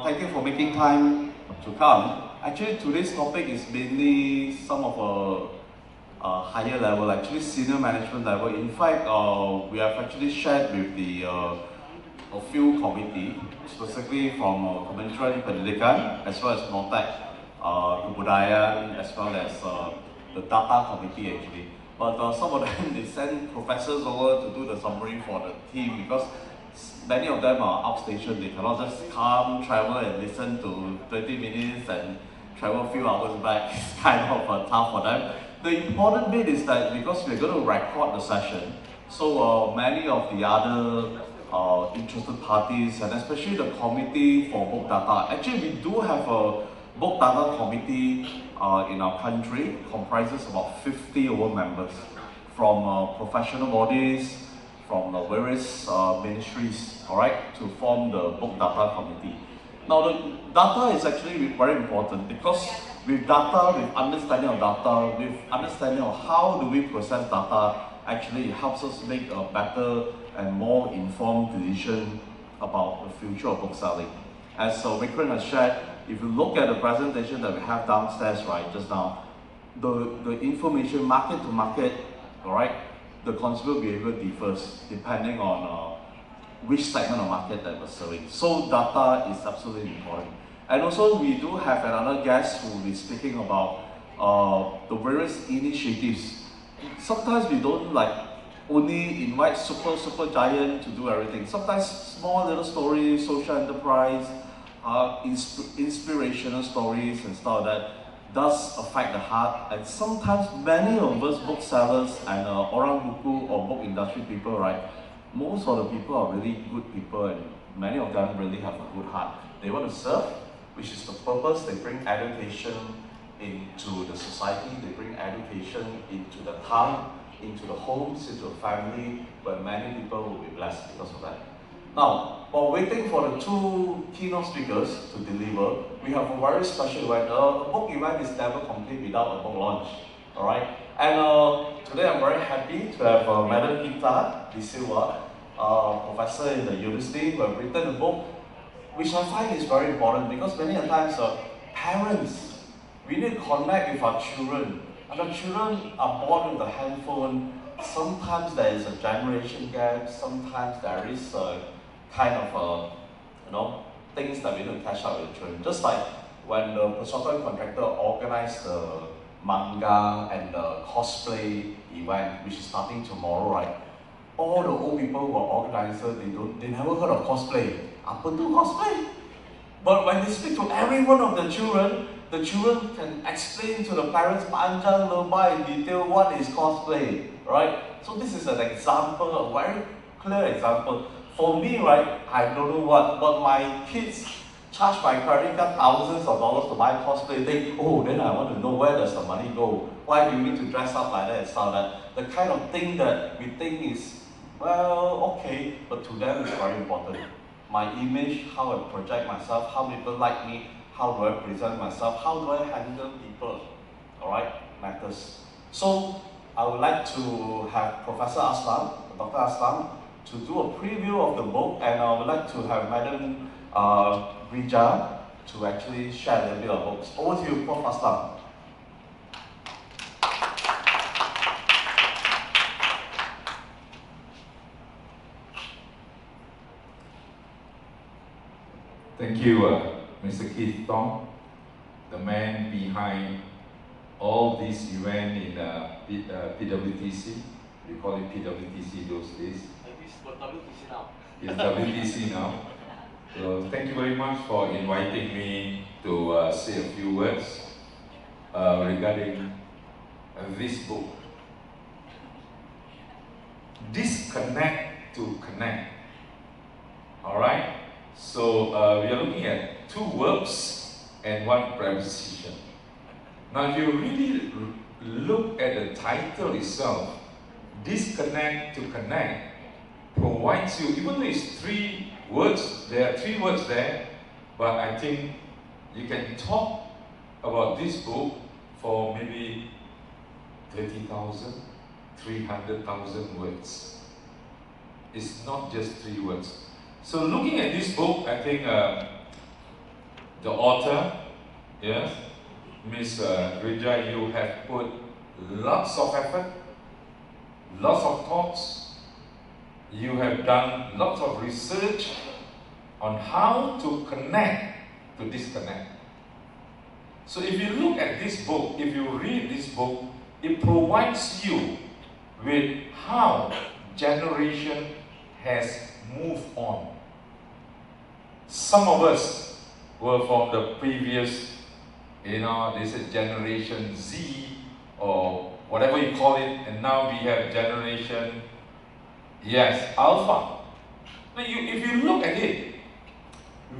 Thank you for making time to come. Actually, today's topic is mainly some of a higher level, actually senior management level. In fact, we have actually shared with a few committee, specifically from Kementerian Pendidikan as well as Notek Kebudayaan as well as the data committee actually. But some of them they send professors over to do the summary for the team because many of them are outstation. They cannot just come, travel and listen to 20 minutes and travel a few hours back. It's kind of tough for them. The important bit is that because we're going to record the session, so many of the other interested parties and especially the committee for book data. Actually, we do have a book data committee in our country, comprises about 50 over members from professional bodies, from the various ministries, all right, to form the book data committee. Now, the data is actually very important because with data, with understanding of data, with understanding of how do we process data, actually it helps us make a better and more informed decision about the future of book selling. As Vikram has shared, if you look at the presentation that we have downstairs, right, just now, the information market to market, all right, the consumer behavior differs depending on which segment of market that we're serving. So data is absolutely important. And also we do have another guest who will be speaking about the various initiatives. Sometimes we don't like only invite super giant to do everything. Sometimes small little stories, social enterprise, inspirational stories and stuff like that does affect the heart. And sometimes many of us booksellers and orang buku or book industry people, right, most of the people are really good people and many of them really have a good heart. They want to serve, which is the purpose. They bring education into the society, they bring education into the town, into the homes, into the family, where many people will be blessed because of that. Now, while waiting for the two keynote speakers to deliver, we have a very special event. A book event is never complete without a book launch, all right? And today I'm very happy to have Madam Gita De Silva, professor in the university who have written a book, which I find is very important because many a times parents, we need to connect with our children. And the children are born with a handphone. Sometimes there is a generation gap, sometimes there is a kind of things that we need to catch up with the children. Just like when the Persatuan Contractor organized the manga and the cosplay event, which is starting tomorrow, right? All the old people who are organizers, they never heard of cosplay. Apa tu cosplay? But when they speak to every one of the children can explain to the parents panjang lebar in detail what is cosplay, right? So this is an example, a very clear example. For me, right, I don't know what, but my kids charge my credit card thousands of dollars to buy cosplay. Then I want to know where does the money go? Why do you need to dress up like that and stuff like that? The kind of thing that we think is, well, okay, but to them it's very important. My image, how I project myself, how people like me, how do I present myself, how do I handle people, all right, matters. So I would like to have Professor Aslam, Dr. Aslam, to do a preview of the book, and I would like to have Madam Rija to actually share a little bit of books. Over to you, Prof. Aslam. Thank you, Mr. Keith Tong, the man behind all these events in PWTC. We call it PWTC those days. It's WTC now. It's WTC now. So thank you very much for inviting me to say a few words regarding this book. Disconnect to connect. All right. So we are looking at two verbs and one preposition. Now, if you really look at the title itself, disconnect to connect provides you, even though it's three words, there are three words there, but I think you can talk about this book for maybe 30,000, 300,000 words. It's not just three words. So looking at this book, I think the author, yes, Miss Rija, you have put lots of effort, lots of thoughts. You have done lots of research on how to connect to disconnect. So if you look at this book, if you read this book, it provides you with how generation has moved on. Some of us were from the previous, they said Generation Z or whatever you call it, and now we have Generation, yes, Alpha. Now if you look at it,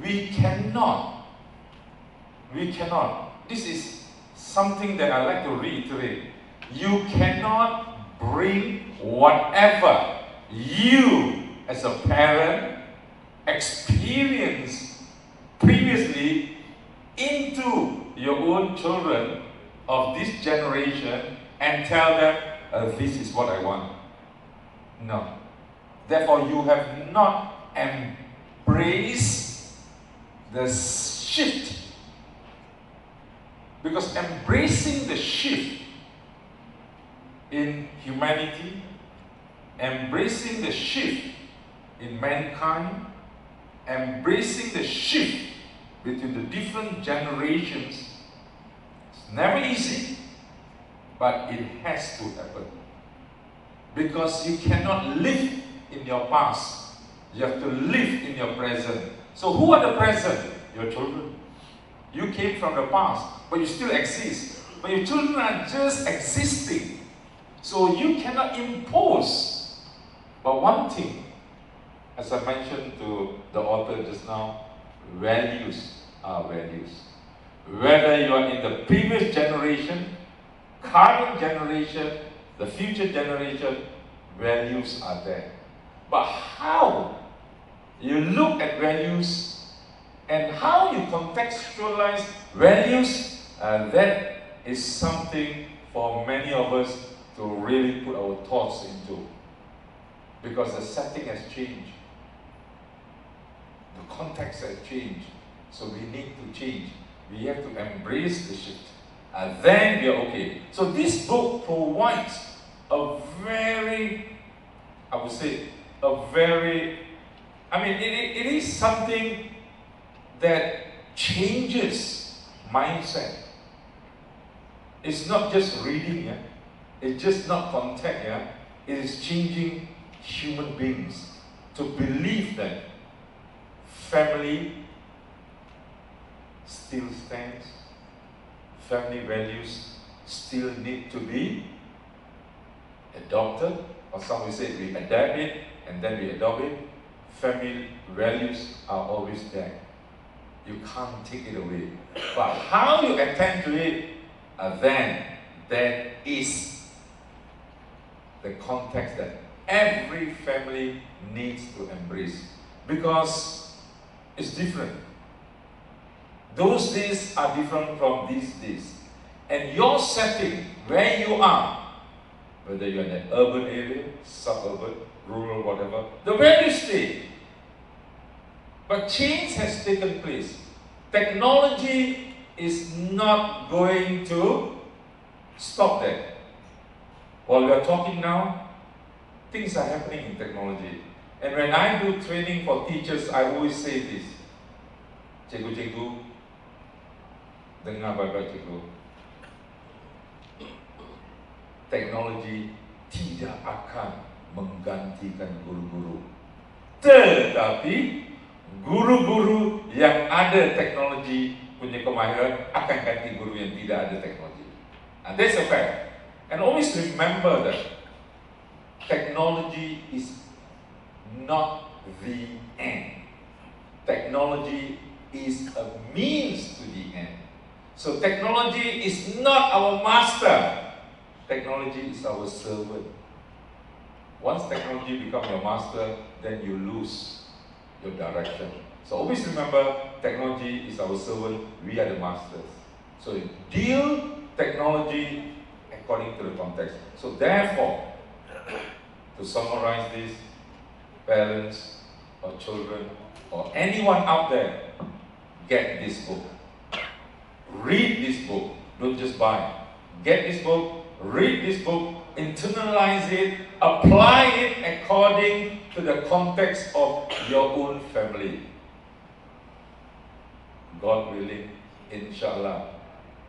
we cannot, this is something that I like to reiterate. You cannot bring whatever you as a parent experienced previously into your own children of this generation and tell them, this is what I want. No. Therefore, you have not embraced the shift. Because embracing the shift in humanity, embracing the shift in mankind, embracing the shift between the different generations, it's never easy, but it has to happen. Because you cannot live in your past, you have to live in your present. So who are the present? Your children. You came from the past, but you still exist. But your children are just existing. So you cannot impose. But one thing, as I mentioned to the author just now, values are values. Whether you are in the previous generation, current generation, the future generation, values are there. But how you look at values and how you contextualize values, that is something for many of us to really put our thoughts into. Because the setting has changed. The context has changed. So we need to change. We have to embrace the shift. And then we are okay. So this book provides a very, I would say, it is something that changes mindset. It's not just reading, yeah? It's just not contact, yeah? It is changing human beings to believe that family still stands, family values still need to be adopted, or some will say we adapt it and then we adopt it. Family values are always there. You can't take it away. But how you attend to it, then that is the context that every family needs to embrace. Because it's different. Those days are different from these days. And your setting, where you are, whether you're in an urban area, suburban, rural, whatever, the values stay. But change has taken place. Technology is not going to stop that. While we are talking now, things are happening in technology. And when I do training for teachers, I always say this. Cikgu-cikgu, dengar baik-baik cikgu. Teknologi tidak akan menggantikan guru-guru. Tetapi guru-guru yang ada teknologi punya kemahiran akan ganti guru yang tidak ada teknologi. And that's a fact. And always remember that technology is not the end. Technology is a means to the end. So technology is not our master. Technology is our servant. Once technology becomes your master, then you lose your direction. So always remember, technology is our servant, we are the masters. So deal technology according to the context. So therefore, to summarize this, parents or children or anyone out there, get this book. Read this book. Don't just buy. Get this book, read this book, internalize it, apply it according to the context of your own family. God willing, inshallah,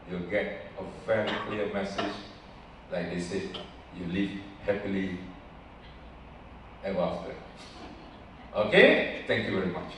you'll get a very clear message. Like they say, you live happily ever after. Okay? Thank you very much.